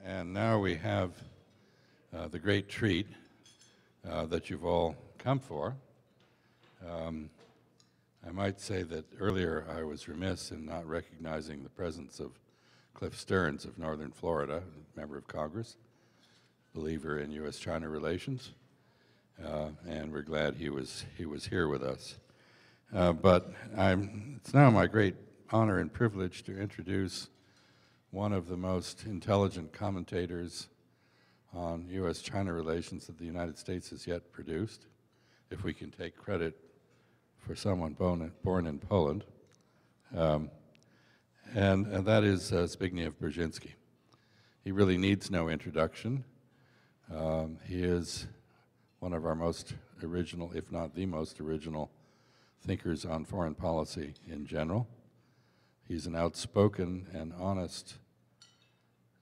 And now we have the great treat that you've all come for. I might say that earlier I was remiss in not recognizing the presence of Cliff Stearns of Northern Florida, member of Congress, believer in U.S.-China relations, and we're glad he was here with us. But it's now my great honor and privilege to introduce one of the most intelligent commentators on U.S.-China relations that the United States has yet produced, if we can take credit for someone born in Poland, and that is Zbigniew Brzezinski. He really needs no introduction. He is one of our most original, if not the most original, thinkers on foreign policy in general. He's an outspoken and honest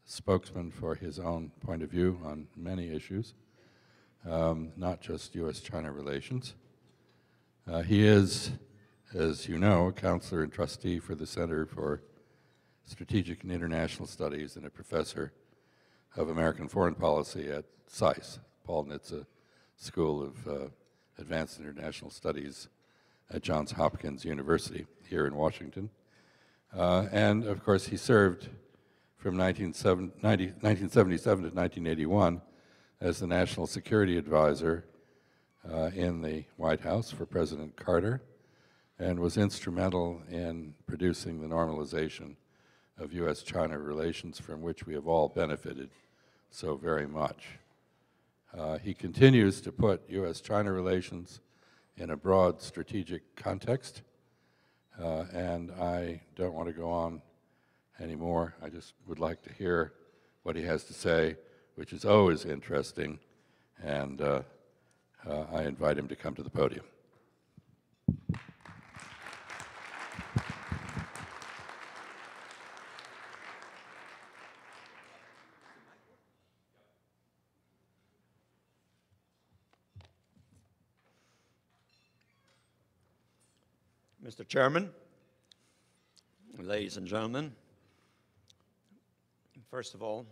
spokesman for his own point of view on many issues, not just U.S.-China relations. He is, as you know, a counselor and trustee for the Center for Strategic and International Studies and a professor of American foreign policy at SAIS, Paul Nitze School of Advanced International Studies at Johns Hopkins University here in Washington. And of course, he served from 1977 to 1981 as the National Security Advisor in the White House for President Carter, and was instrumental in producing the normalization of U.S.-China relations, from which we have all benefited so very much. He continues to put U.S.-China relations in a broad strategic context, and I don't want to go on anymore. I just would like to hear what he has to say, which is always interesting, and I invite him to come to the podium. Mr. Chairman, ladies and gentlemen, first of all,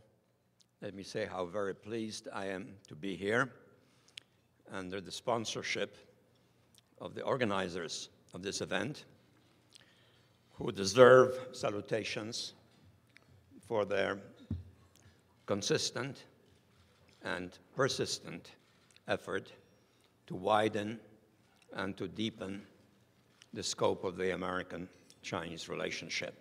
let me say how very pleased I am to be here under the sponsorship of the organizers of this event, who deserve salutations for their consistent and persistent effort to widen and to deepen the scope of the American-Chinese relationship.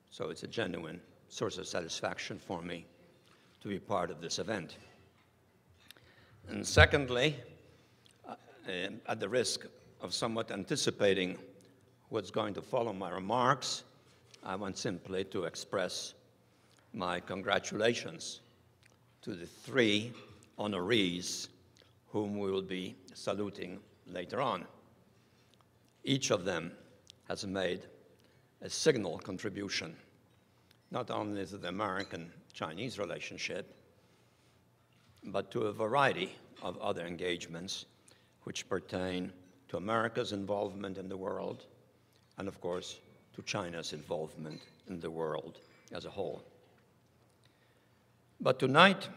So it's a genuine source of satisfaction for me to be part of this event. And secondly, at the risk of somewhat anticipating what's going to follow my remarks, I want simply to express my congratulations to the three honorees whom we will be saluting later on. Each of them has made a signal contribution, not only to the American-Chinese relationship, but to a variety of other engagements which pertain to America's involvement in the world and, of course, to China's involvement in the world as a whole. But tonight,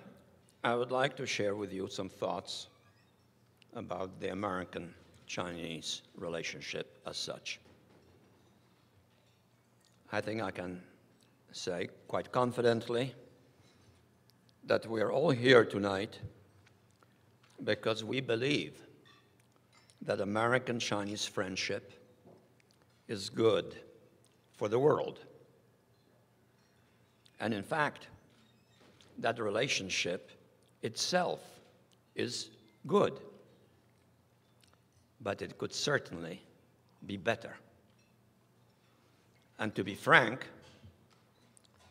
I would like to share with you some thoughts about the American-Chinese relationship as such. I think I can say quite confidently that we are all here tonight because we believe that American-Chinese friendship is good for the world. And in fact, that relationship itself is good, but it could certainly be better. And to be frank,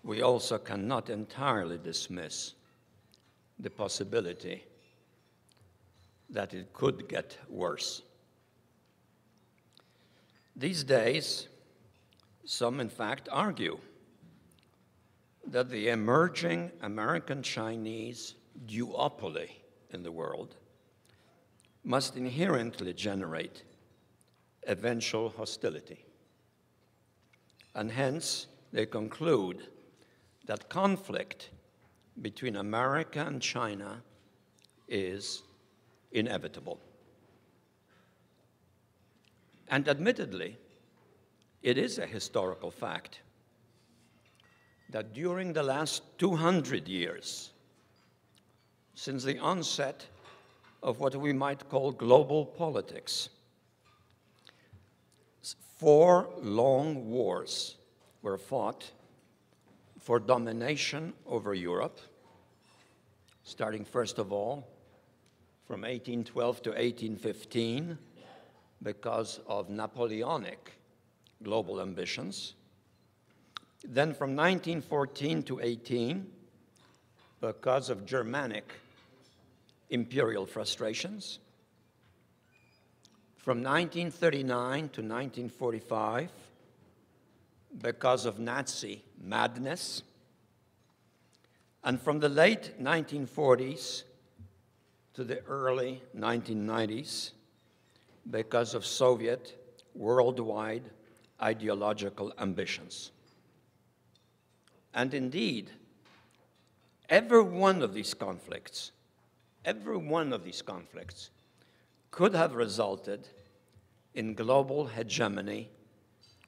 we also cannot entirely dismiss the possibility that it could get worse. These days, some in fact argue that the emerging American-Chinese duopoly in the world must inherently generate eventual hostility. And hence, they conclude that conflict between America and China is inevitable. And admittedly, it is a historical fact that during the last 200 years, since the onset of what we might call global politics, 4 long wars were fought for domination over Europe, starting first of all from 1812 to 1815 because of Napoleonic global ambitions, then from 1914 to 18 because of Germanic imperial frustrations, from 1939 to 1945 because of Nazi madness, and from the late 1940s to the early 1990s because of Soviet worldwide ideological ambitions. And indeed, every one of these conflicts could have resulted in global hegemony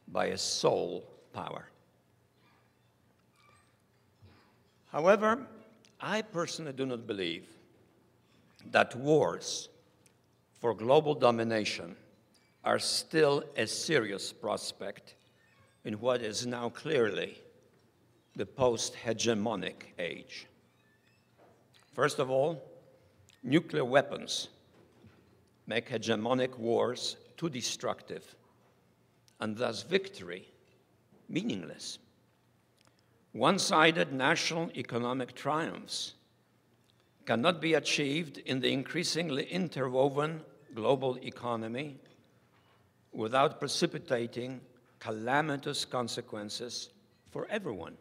by a sole power. However, I personally do not believe that wars for global domination are still a serious prospect in what is now clearly the post-hegemonic age. First of all, nuclear weapons make hegemonic wars too destructive, and thus victory meaningless. One-sided national economic triumphs cannot be achieved in the increasingly interwoven global economy without precipitating calamitous consequences for everyone.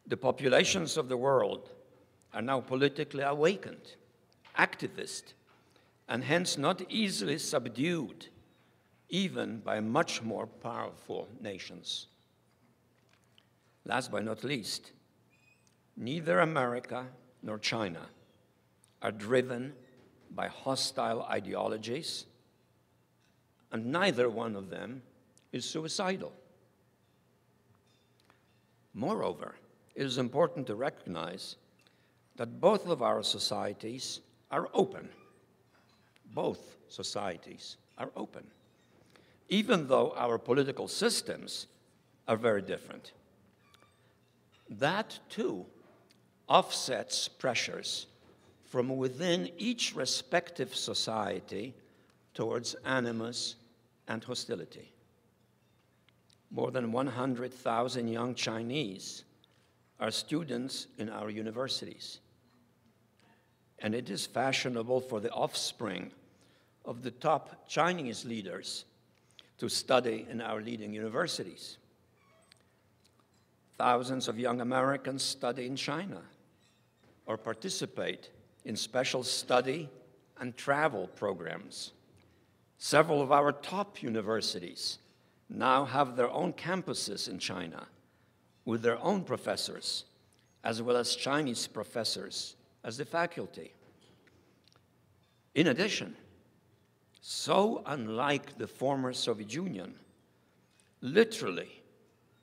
The populations of the world are now politically awakened, activist, and hence not easily subdued, even by much more powerful nations. Last but not least, neither America nor China are driven by hostile ideologies, and neither one of them is suicidal. Moreover, it is important to recognize that both of our societies are open. Both societies are open, even though our political systems are very different. That, too, offsets pressures from within each respective society towards animus and hostility. More than 100,000 young Chinese are students in our universities, and it is fashionable for the offspring of the top Chinese leaders to study in our leading universities. Thousands of young Americans study in China or participate in special study and travel programs. Several of our top universities now have their own campuses in China with their own professors, as well as Chinese professors as the faculty. In addition, so unlike the former Soviet Union, literally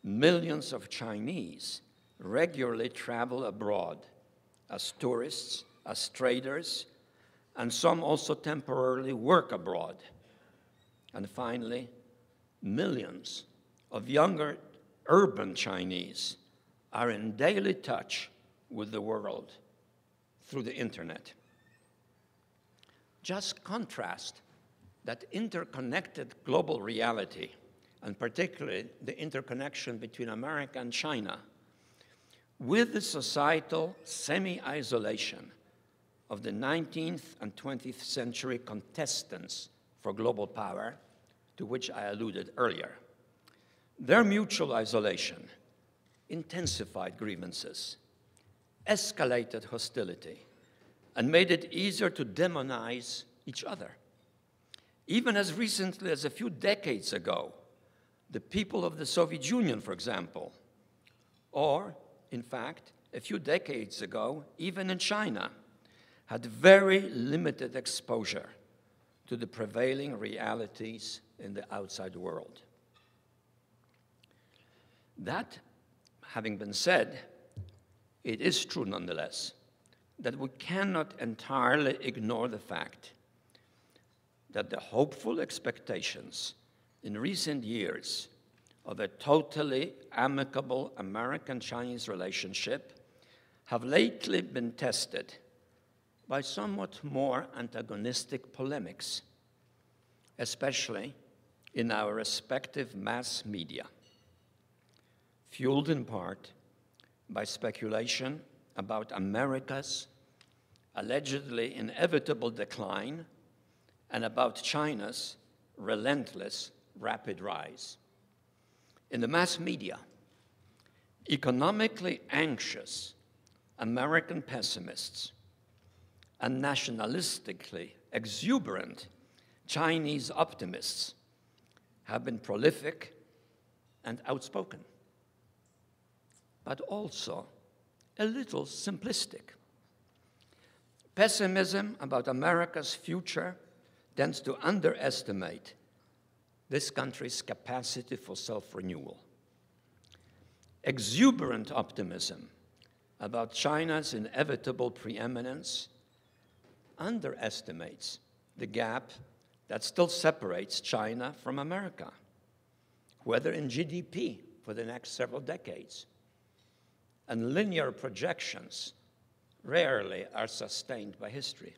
millions of Chinese regularly travel abroad as tourists, as traders, and some also temporarily work abroad. And finally, millions of younger urban Chinese are in daily touch with the world through the internet. Just contrast that interconnected global reality, and particularly the interconnection between America and China, with the societal semi-isolation of the 19th and 20th century contestants for global power, to which I alluded earlier. Their mutual isolation intensified grievances, escalated hostility, and made it easier to demonize each other. Even as recently as a few decades ago, the people of the Soviet Union, for example, or in fact, a few decades ago, even in China, had very limited exposure to the prevailing realities in the outside world. That having been said, it is true nonetheless that we cannot entirely ignore the fact that the hopeful expectations in recent years of a totally amicable American-Chinese relationship have lately been tested by somewhat more antagonistic polemics, especially in our respective mass media, fueled in part by speculation about America's allegedly inevitable decline and about China's relentless, rapid rise. In the mass media, economically anxious American pessimists and nationalistically exuberant Chinese optimists have been prolific and outspoken, but also a little simplistic. Pessimism about America's future tends to underestimate this country's capacity for self-renewal. Exuberant optimism about China's inevitable preeminence underestimates the gap that still separates China from America, whether in GDP for the next several decades. And linear projections rarely are sustained by history,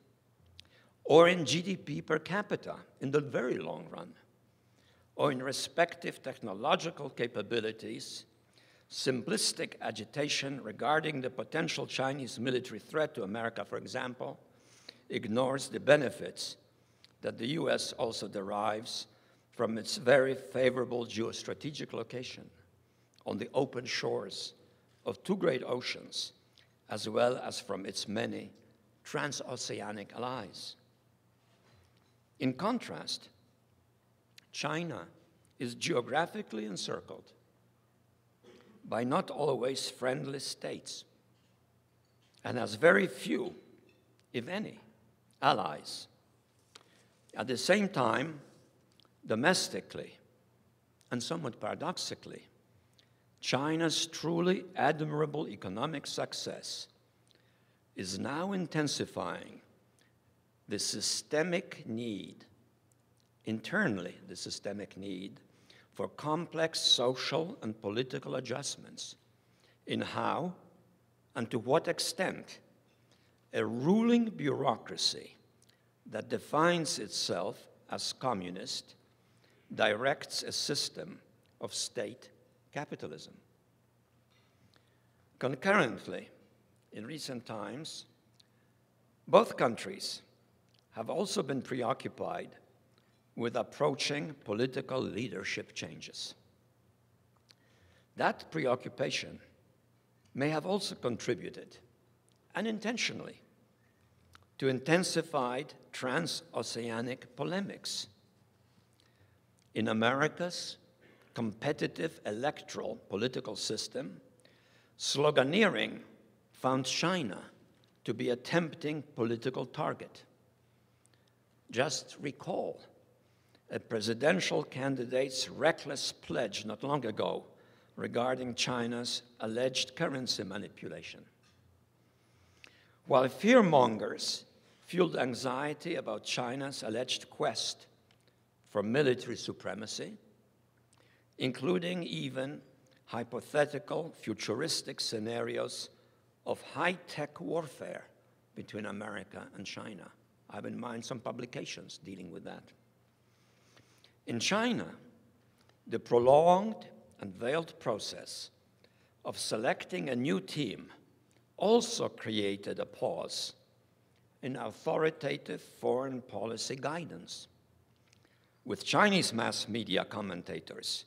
or in GDP per capita in the very long run, or in respective technological capabilities. Simplistic agitation regarding the potential Chinese military threat to America, for example, ignores the benefits that the US also derives from its very favorable geostrategic location on the open shores of two great oceans, as well as from its many transoceanic allies. In contrast, China is geographically encircled by not always friendly states and has very few, if any, allies. At the same time, domestically, and somewhat paradoxically, China's truly admirable economic success is now intensifying the systemic need, internally the systemic need, for complex social and political adjustments in how and to what extent a ruling bureaucracy that defines itself as communist directs a system of state capitalism. Concurrently, in recent times, both countries have also been preoccupied with approaching political leadership changes. That preoccupation may have also contributed, unintentionally, to intensified transoceanic polemics. In America's competitive electoral political system, sloganeering found China to be a tempting political target. Just recall a presidential candidate's reckless pledge not long ago regarding China's alleged currency manipulation. While fearmongers fueled anxiety about China's alleged quest for military supremacy, including even hypothetical futuristic scenarios of high-tech warfare between America and China. I have in mind some publications dealing with that. In China, the prolonged and veiled process of selecting a new team also created a pause in authoritative foreign policy guidance, with Chinese mass media commentators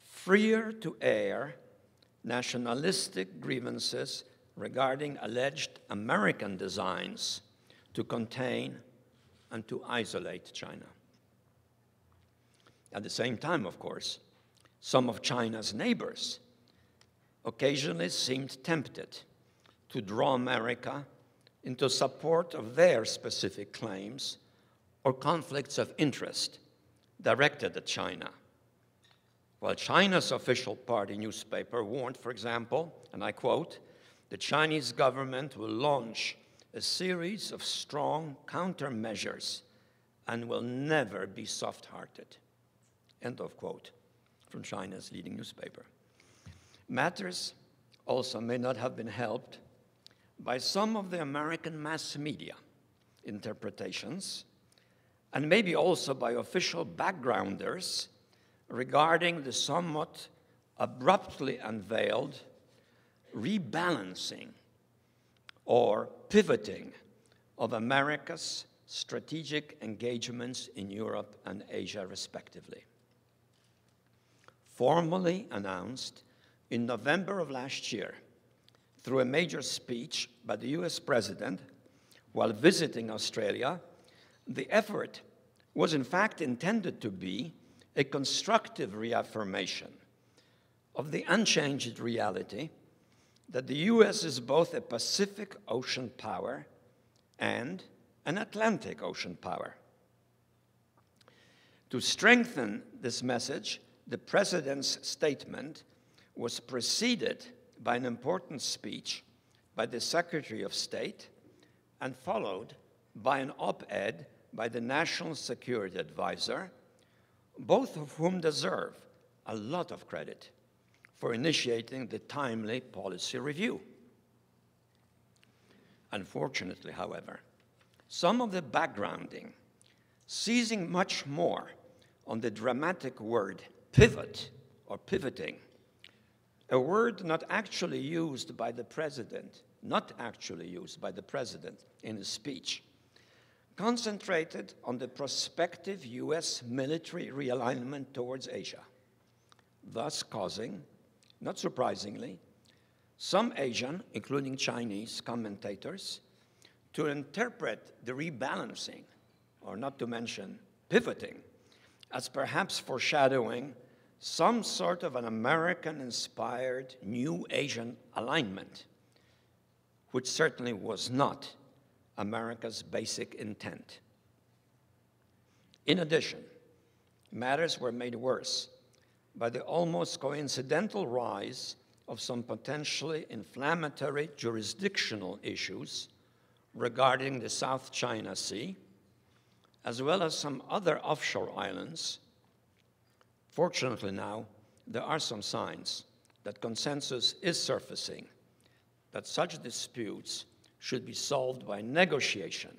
freer to air nationalistic grievances regarding alleged American designs to contain and to isolate China. At the same time, of course, some of China's neighbors occasionally seemed tempted to draw America into support of their specific claims or conflicts of interest directed at China. While China's official party newspaper warned, for example, and I quote, "The Chinese government will launch a series of strong countermeasures and will never be soft-hearted," end of quote, from China's leading newspaper. Matters also may not have been helped by some of the American mass media interpretations, and maybe also by official backgrounders regarding the somewhat abruptly unveiled rebalancing or pivoting of America's strategic engagements in Europe and Asia, respectively. Formally announced in November of last year through a major speech by the US President while visiting Australia, the effort was in fact intended to be a constructive reaffirmation of the unchanged reality that the US is both a Pacific Ocean power and an Atlantic Ocean power. To strengthen this message, the President's statement was preceded by an important speech by the Secretary of State and followed by an op-ed by the National Security Advisor, both of whom deserve a lot of credit for initiating the timely policy review. Unfortunately, however, some of the backgrounding, seizing much more on the dramatic word pivot or pivoting, a word not actually used by the President in his speech, concentrated on the prospective US military realignment towards Asia, thus causing, not surprisingly, some Asian, including Chinese commentators, to interpret the rebalancing, or not to mention pivoting, as perhaps foreshadowing some sort of an American-inspired new Asian alignment, which certainly was not America's basic intent. In addition, matters were made worse by the almost coincidental rise of some potentially inflammatory jurisdictional issues regarding the South China Sea, as well as some other offshore islands. Fortunately now, there are some signs that consensus is surfacing that such disputes should be solved by negotiation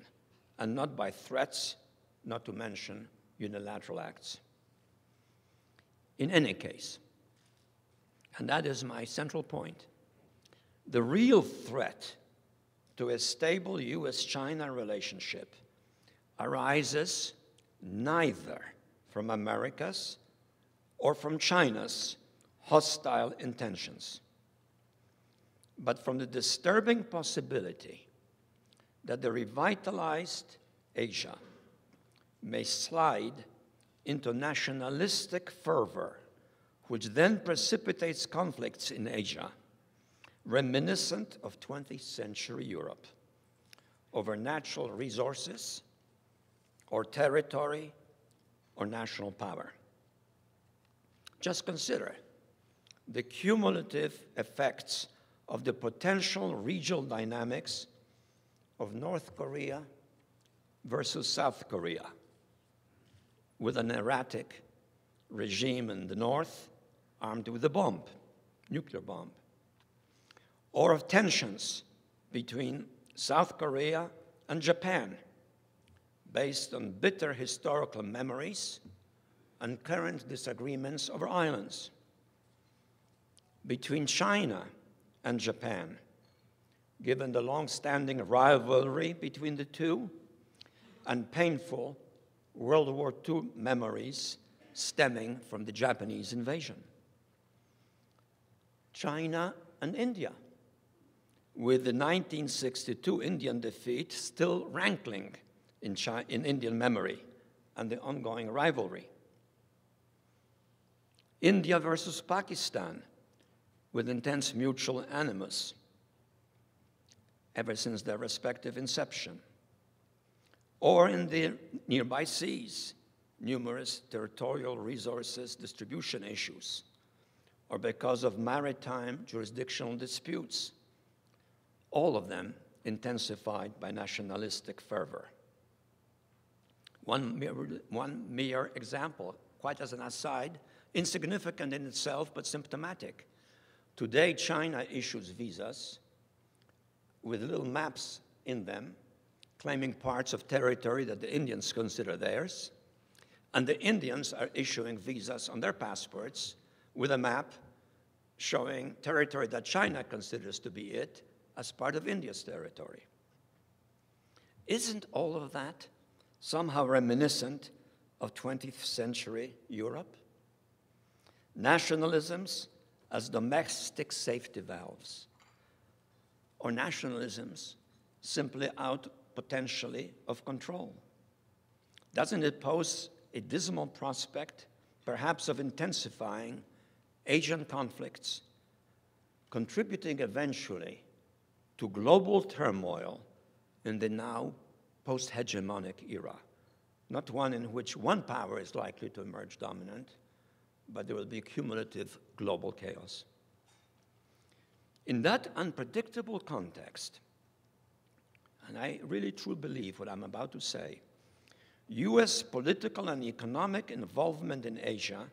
and not by threats, not to mention unilateral acts. In any case, and that is my central point, the real threat to a stable US-China relationship arises neither from America's or from China's hostile intentions, but from the disturbing possibility that the revitalized Asia may slide into nationalistic fervor, which then precipitates conflicts in Asia, reminiscent of 20th century Europe, over natural resources or territory or national power. Just consider the cumulative effects of the potential regional dynamics of North Korea versus South Korea, with an erratic regime in the north armed with a bomb, nuclear bomb, or of tensions between South Korea and Japan, based on bitter historical memories and current disagreements over islands, between China and Japan, given the long-standing rivalry between the two and painful World War II memories stemming from the Japanese invasion. China and India, with the 1962 Indian defeat still rankling in Indian memory and the ongoing rivalry. India versus Pakistan, with intense mutual animus ever since their respective inception, or in the nearby seas, numerous territorial resources distribution issues, or because of maritime jurisdictional disputes, all of them intensified by nationalistic fervor. One mere example, quite as an aside, insignificant in itself, but symptomatic. Today, China issues visas with little maps in them, claiming parts of territory that the Indians consider theirs, and the Indians are issuing visas on their passports with a map showing territory that China considers to be it as part of India's territory. Isn't all of that somehow reminiscent of 20th century Europe? Nationalisms as domestic safety valves, or nationalisms simply out potentially of control. Doesn't it pose a dismal prospect, perhaps of intensifying Asian conflicts, contributing eventually to global turmoil in the now post-hegemonic era? Not one in which one power is likely to emerge dominant, but there will be cumulative global chaos. In that unpredictable context, and I really truly believe what I'm about to say, US political and economic involvement in Asia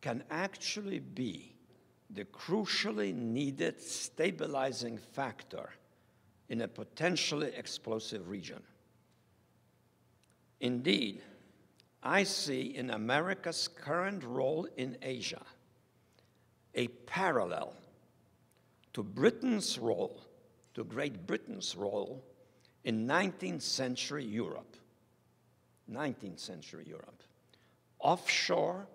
can actually be the crucially needed stabilizing factor in a potentially explosive region. Indeed, I see in America's current role in Asia a parallel to Britain's role, to Great Britain's role in 19th century Europe. 19th century Europe. Offshore,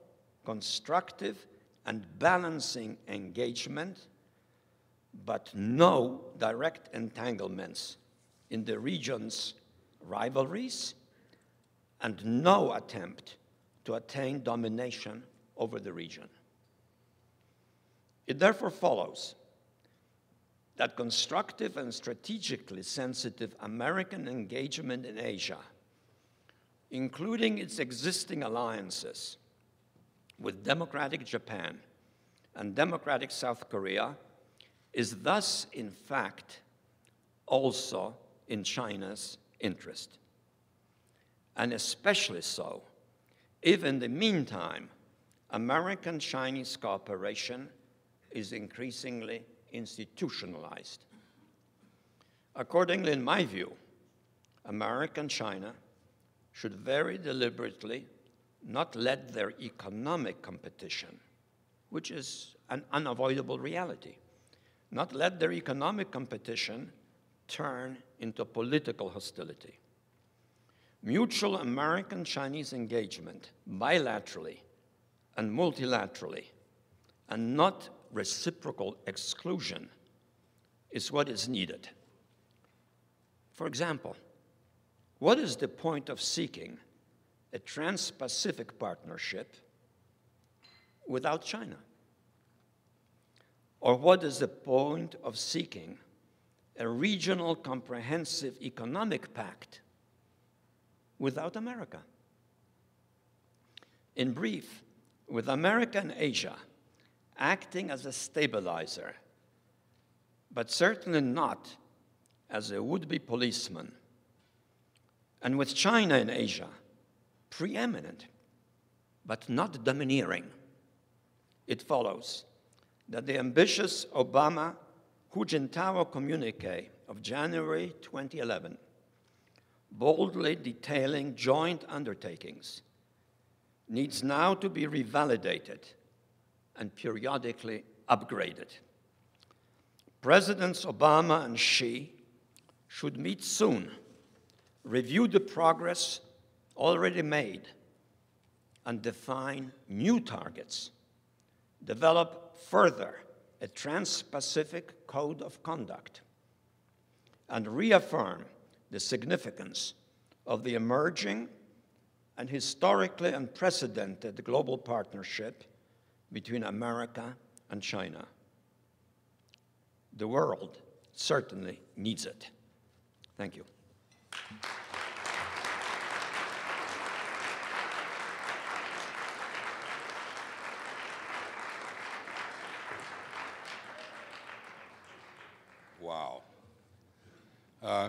constructive, and balancing engagement, but no direct entanglements in the region's rivalries, and no attempt to attain domination over the region. It therefore follows that constructive and strategically sensitive American engagement in Asia, including its existing alliances with democratic Japan and democratic South Korea, is thus, in fact, also in China's interest. And especially so if, in the meantime, American-Chinese cooperation is increasingly institutionalized. Accordingly, in my view, America and China should very deliberately not let their economic competition, which is an unavoidable reality, not let their economic competition turn into political hostility. Mutual American-Chinese engagement, bilaterally and multilaterally, and not reciprocal exclusion, is what is needed. For example, what is the point of seeking a trans-Pacific partnership without China? Or what is the point of seeking a regional comprehensive economic pact without America? In brief, with America and Asia acting as a stabilizer, but certainly not as a would-be policeman, and with China in Asia preeminent, but not domineering, it follows that the ambitious Obama-Hu Jintao Communiqu of January 2011, boldly detailing joint undertakings, needs now to be revalidated and periodically upgraded. Presidents Obama and Xi should meet soon, review the progress already made, and define new targets, develop further a trans-Pacific code of conduct, and reaffirm the significance of the emerging and historically unprecedented global partnership between America and China. The world certainly needs it. Thank you. Wow.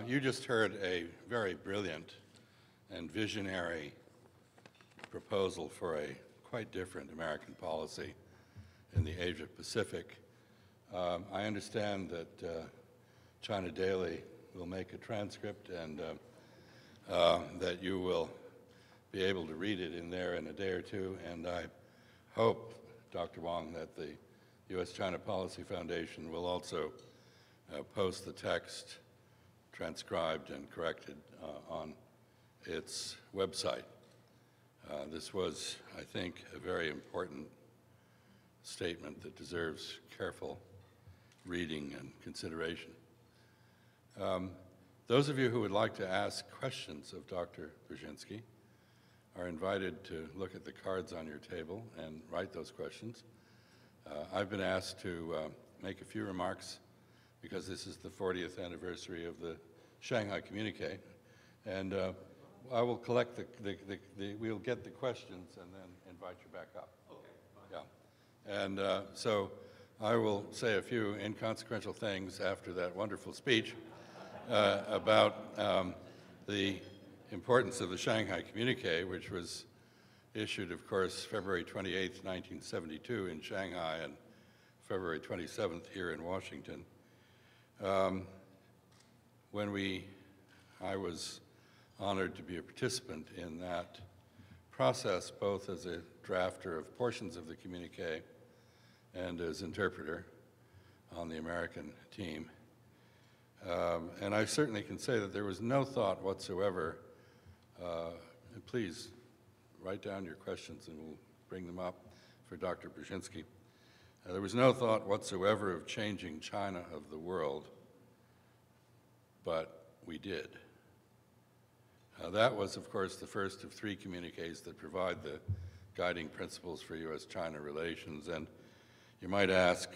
You just heard a very brilliant and visionary proposal for a quite different American policy in the Asia-Pacific. I understand that China Daily will make a transcript and that you will be able to read it in there in a day or two, and I hope, Dr. Wong, that the U.S.-China Policy Foundation will also post the text transcribed and corrected on its website. This was, I think, a very important statement that deserves careful reading and consideration. Those of you who would like to ask questions of Dr. Brzezinski are invited to look at the cards on your table and write those questions. I've been asked to make a few remarks because this is the 40th anniversary of the Shanghai Communiqu, and I will collect we'll get the questions and then invite you back up. Okay. Yeah. And so I will say a few inconsequential things after that wonderful speech about the importance of the Shanghai Communiqu, which was issued, of course, February 28th, 1972 in Shanghai and February 27th here in Washington. I was honored to be a participant in that process, both as a drafter of portions of the communique and as interpreter on the American team. And I certainly can say that there was no thought whatsoever, and please write down your questions and we'll bring them up for Dr. Brzezinski. There was no thought whatsoever of changing China of the world, but we did. That was, of course, the first of 3 communiques that provide the guiding principles for U.S.-China relations. And you might ask,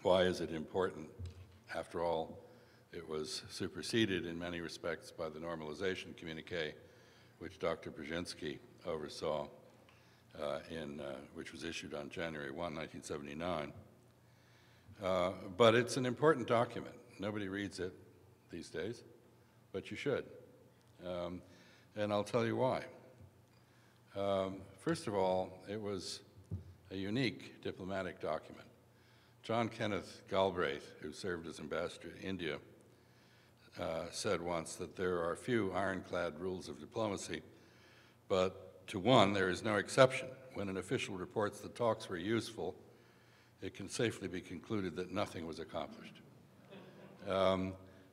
why is it important? After all, it was superseded in many respects by the normalization communique, which Dr. Brzezinski oversaw, which was issued on January 1, 1979. But it's an important document. Nobody reads it these days, but you should. And I'll tell you why. First of all, it was a unique diplomatic document. John Kenneth Galbraith, who served as ambassador to India, said once that there are few ironclad rules of diplomacy, but to one there is no exception. When an official reports that talks were useful, it can safely be concluded that nothing was accomplished.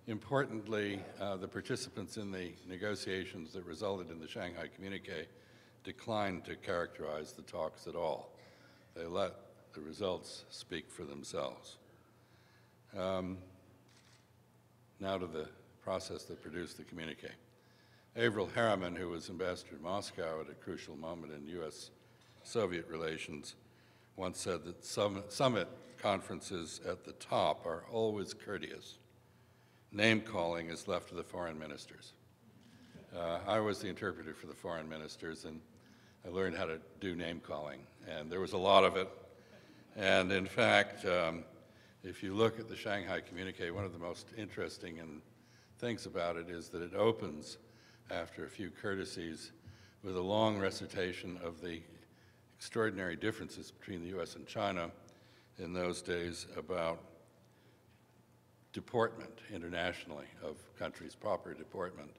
Importantly, the participants in the negotiations that resulted in the Shanghai Communique declined to characterize the talks at all. They let the results speak for themselves. Now to the process that produced the communique. Averil Harriman, who was ambassador to Moscow at a crucial moment in U.S.-Soviet relations, once said that summit conferences at the top are always courteous. Name-calling is left to the foreign ministers. I was the interpreter for the foreign ministers, and I learned how to do name-calling, and there was a lot of it. And in fact, if you look at the Shanghai Communique, one of the most interesting things about it is that it opens, after a few courtesies, with a long recitation of the extraordinary differences between the U.S. and China in those days about deportment internationally of countries, proper deportment,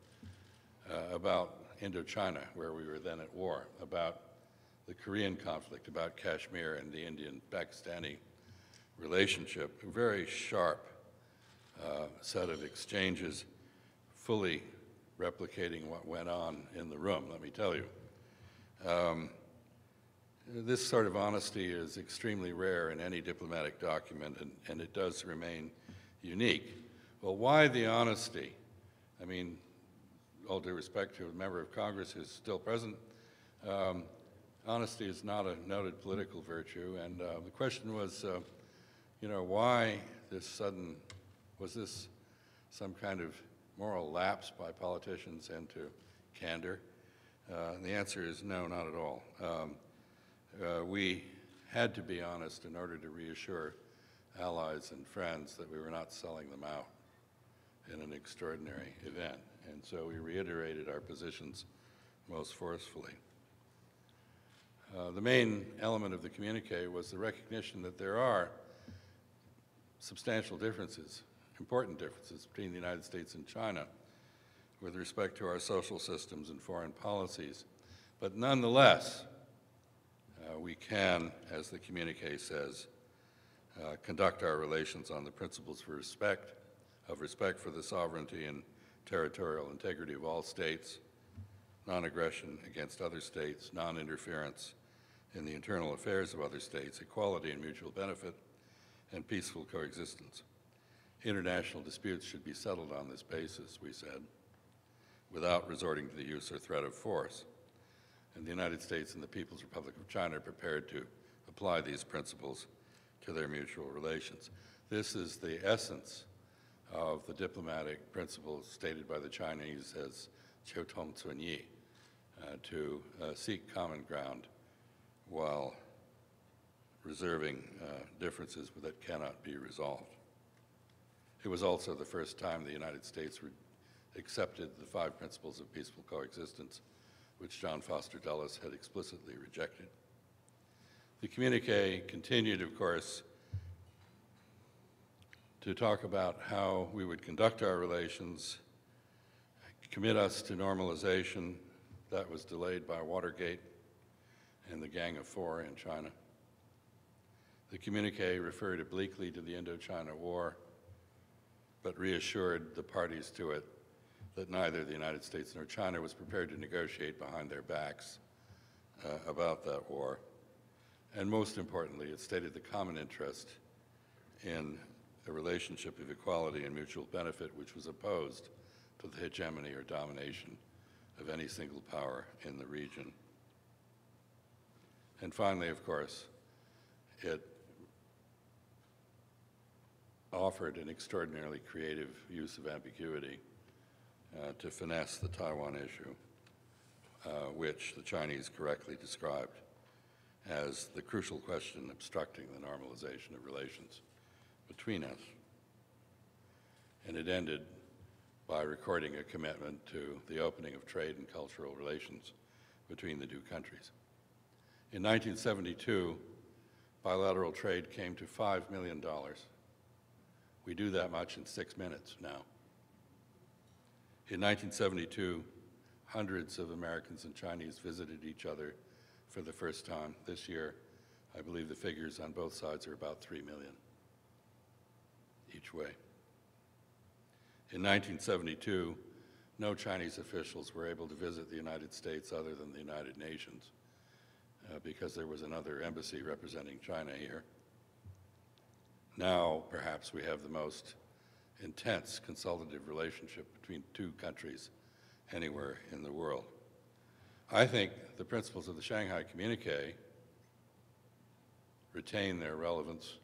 about Indochina, where we were then at war, about the Korean conflict, about Kashmir and the Indian-Pakistani relationship. A very sharp set of exchanges, fully replicating what went on in the room, let me tell you. This sort of honesty is extremely rare in any diplomatic document, and it does remain unique. Well, why the honesty? I mean, all due respect to a member of Congress who's still present, honesty is not a noted political virtue, and the question was, you know, why was this some kind of moral lapse by politicians into candor? And the answer is no, not at all. We had to be honest in order to reassure allies and friends that we were not selling them out in an extraordinary event. And so we reiterated our positions most forcefully. The main element of the communique was the recognition that there are substantial differences, important differences between the United States and China with respect to our social systems and foreign policies. But nonetheless, we can, as the communique says, conduct our relations on the principles of respect for the sovereignty and territorial integrity of all states, non-aggression against other states, non-interference in the internal affairs of other states, equality and mutual benefit, and peaceful coexistence. International disputes should be settled on this basis, we said, without resorting to the use or threat of force. And the United States and the People's Republic of China are prepared to apply these principles to their mutual relations. This is the essence of the diplomatic principles stated by the Chinese as "jiu tong cun yi," to seek common ground while reserving differences that cannot be resolved. It was also the first time the United States accepted the 5 principles of peaceful coexistence, which John Foster Dulles had explicitly rejected. The communique continued, of course, to talk about how we would conduct our relations, commit us to normalization. That was delayed by Watergate and the Gang of Four in China. The communique referred obliquely to the Indochina War, but reassured the parties to it that neither the United States nor China was prepared to negotiate behind their backs about that war. And most importantly, it stated the common interest in a relationship of equality and mutual benefit, which was opposed to the hegemony or domination of any single power in the region. And finally, of course, it offered an extraordinarily creative use of ambiguity to finesse the Taiwan issue, which the Chinese correctly described as the crucial question obstructing the normalization of relations between us. And it ended by recording a commitment to the opening of trade and cultural relations between the two countries. In 1972, bilateral trade came to $5 million. We do that much in 6 minutes now. In 1972, hundreds of Americans and Chinese visited each other for the first time. This year, I believe the figures on both sides are about 3 million each way. In 1972, no Chinese officials were able to visit the United States other than the United Nations because there was another embassy representing China here. Now, perhaps we have the most intense consultative relationship between two countries anywhere in the world. I think the principles of the Shanghai Communique retain their relevance.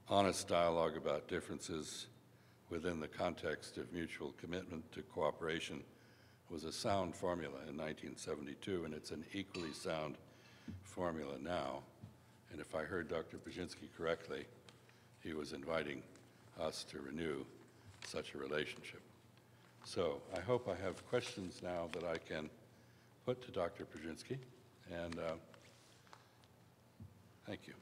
Honest dialogue about differences within the context of mutual commitment to cooperation was a sound formula in 1972, and it's an equally sound formula now. And if I heard Dr. Brzezinski correctly, he was inviting us to renew such a relationship. So I hope I have questions now that I can put to Dr. Brzezinski, and thank you.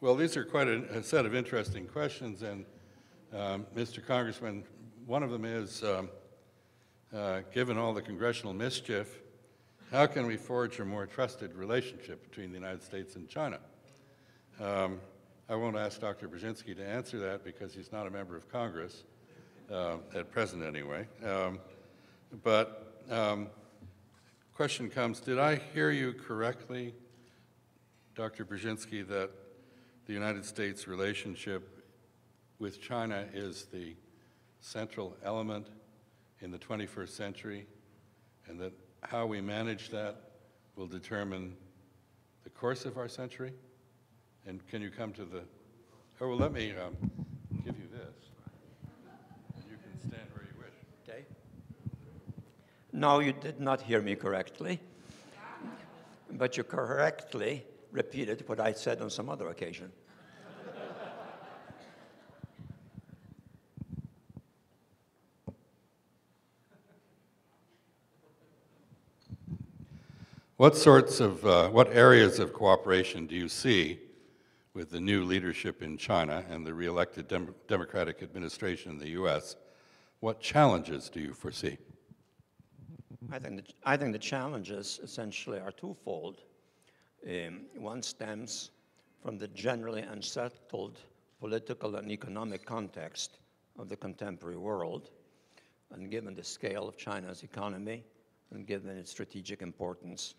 Well, these are quite a set of interesting questions, and Mr. Congressman, one of them is, given all the congressional mischief, how can we forge a more trusted relationship between the United States and China? I won't ask Dr. Brzezinski to answer that because he's not a member of Congress, at present anyway. Question comes, did I hear you correctly Dr. Brzezinski, that the United States relationship with China is the central element in the 21st century, and that how we manage that will determine the course of our century? And can you come to the, oh, well, let me give you this, and you can stand where you wish. Okay. No, you did not hear me correctly, but you correctly repeated what I said on some other occasion. What areas of cooperation do you see with the new leadership in China and the re-elected Democratic administration in the U.S.? What challenges do you foresee? I think the challenges essentially are twofold. One stems from the generally unsettled political and economic context of the contemporary world, and given the scale of China's economy and given its strategic importance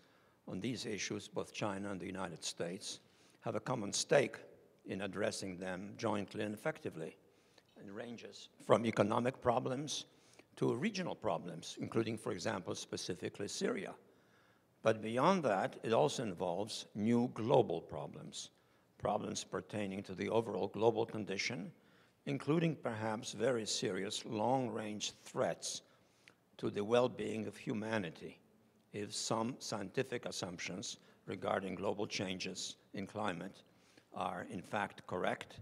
on these issues, both China and the United States have a common stake in addressing them jointly and effectively, and ranges from economic problems to regional problems, including, for example, specifically Syria. But beyond that, it also involves new global problems, problems pertaining to the overall global condition, including perhaps very serious long-range threats to the well-being of humanity, if some scientific assumptions regarding global changes in climate are in fact correct,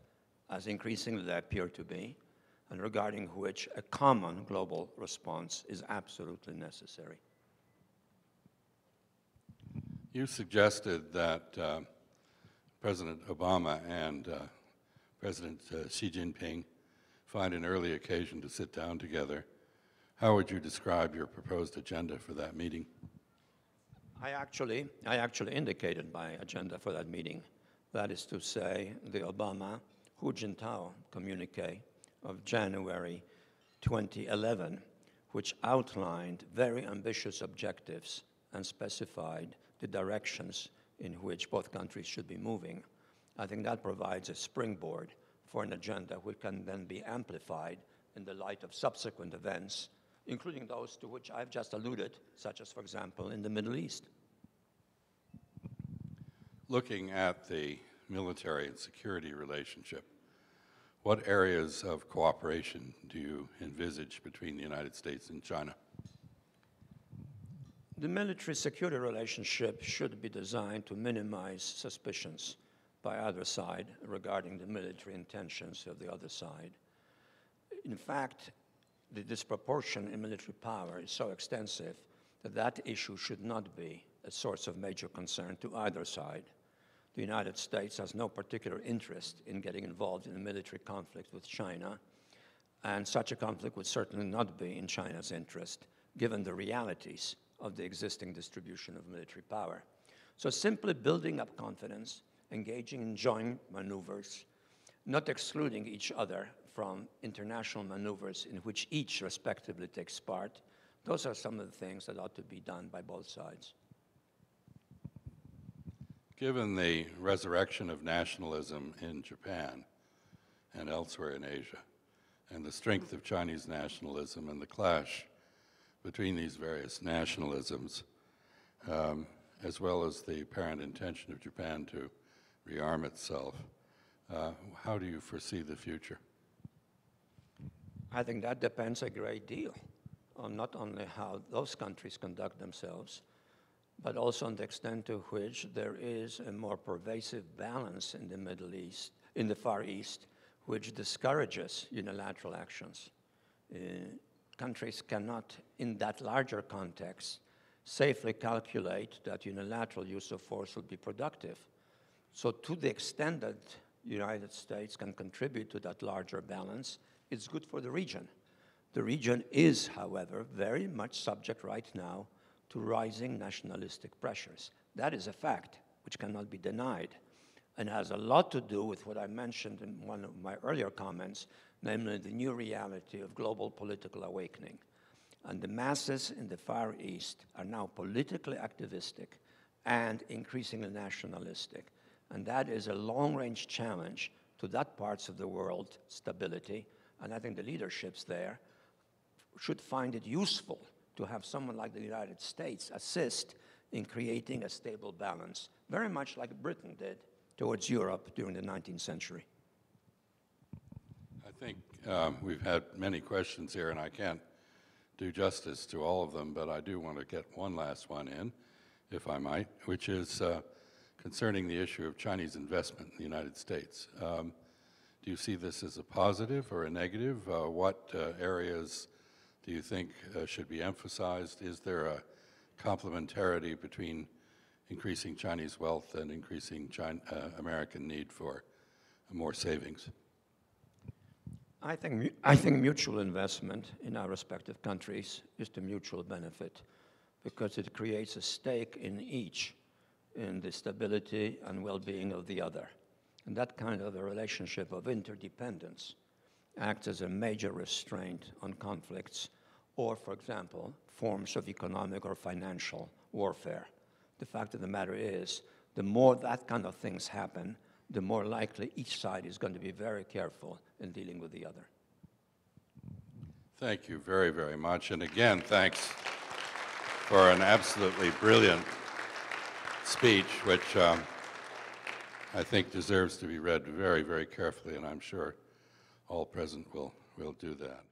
as increasingly they appear to be, and regarding which a common global response is absolutely necessary. You suggested that President Obama and President Xi Jinping find an early occasion to sit down together. How would you describe your proposed agenda for that meeting? I actually indicated my agenda for that meeting. That is to say, the Obama-Hu Jintao Communiqu of January 2011, which outlined very ambitious objectives and specified the directions in which both countries should be moving. I think that provides a springboard for an agenda which can then be amplified in the light of subsequent events, including those to which I've just alluded, such as, for example, in the Middle East. Looking at the military and security relationship, what areas of cooperation do you envisage between the United States and China? The military-security relationship should be designed to minimize suspicions by either side regarding the military intentions of the other side. In fact, the disproportion in military power is so extensive that that issue should not be a source of major concern to either side. The United States has no particular interest in getting involved in a military conflict with China, and such a conflict would certainly not be in China's interest, given the realities of the existing distribution of military power. So simply building up confidence, engaging in joint maneuvers, not excluding each other from international maneuvers in which each respectively takes part, those are some of the things that ought to be done by both sides. Given the resurrection of nationalism in Japan and elsewhere in Asia, and the strength of Chinese nationalism and the clash between these various nationalisms, as well as the apparent intention of Japan to rearm itself, how do you foresee the future? I think that depends a great deal on not only how those countries conduct themselves, but also on the extent to which there is a more pervasive balance in the Middle East, in the Far East, which discourages unilateral actions. Countries cannot, in that larger context, safely calculate that unilateral use of force will be productive. So to the extent that the United States can contribute to that larger balance, it's good for the region. The region is, however, very much subject right now to rising nationalistic pressures. That is a fact which cannot be denied, and has a lot to do with what I mentioned in one of my earlier comments, namely the new reality of global political awakening. And the masses in the Far East are now politically activistic and increasingly nationalistic. And that is a long-range challenge to that parts of the world stability. And I think the leaderships there should find it useful to have someone like the United States assist in creating a stable balance, very much like Britain did towards Europe during the 19th century. I think we've had many questions here, and I can't do justice to all of them, but I do want to get one last one in, if I might, which is concerning the issue of Chinese investment in the United States. Do you see this as a positive or a negative? What areas do you think should be emphasized? Is there a complementarity between increasing Chinese wealth and increasing American need for more savings? I think mutual investment in our respective countries is to mutual benefit because it creates a stake in each in the stability and well-being of the other. And that kind of a relationship of interdependence acts as a major restraint on conflicts or, for example, forms of economic or financial warfare. The fact of the matter is, the more that kind of things happen, the more likely each side is going to be very careful in dealing with the other. Thank you very, very much. And again, thanks for an absolutely brilliant speech, which I think deserves to be read very, very carefully, and I'm sure all present will do that.